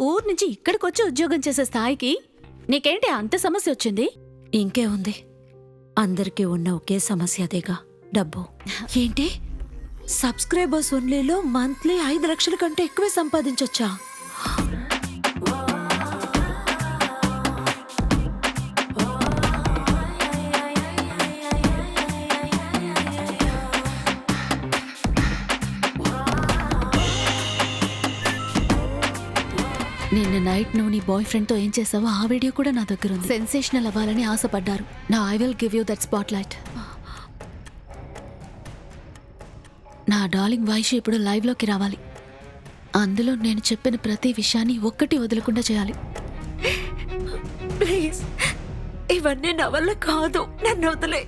ఊరు నుంచి ఇక్కడికొచ్చి ఉద్యోగం చేసే స్థాయికి నీకేంటి అంత సమస్య వచ్చింది? ఇంకే ఉంది, అందరికీ ఉన్న ఒకే సమస్య అదేగా, డబ్బు. ఏంటి సబ్స్క్రైబర్స్ ఓన్లీలో మంత్లీ 5 లక్షల కంటే ఎక్కువే సంపాదించొచ్చా? నిన్న నైట్ నువ్వు నీ బాయ్ ఫ్రెండ్తో ఏం చేసావో ఆ వీడియో కూడా నా దగ్గర ఉంది. సెన్సేషనల్ అవ్వాలని ఆశపడ్డారు. నా I will give you that spot light. నా డార్లింగ్ వైషు ఇప్పుడు లైవ్లోకి రావాలి. అందులో నేను చెప్పిన ప్రతి విషయాన్ని ఒక్కటి వదలకుండా చేయాలి. ప్లీజ్, ఇవన్నీ నా వల్ల కాదు, నన్ను వదిలే.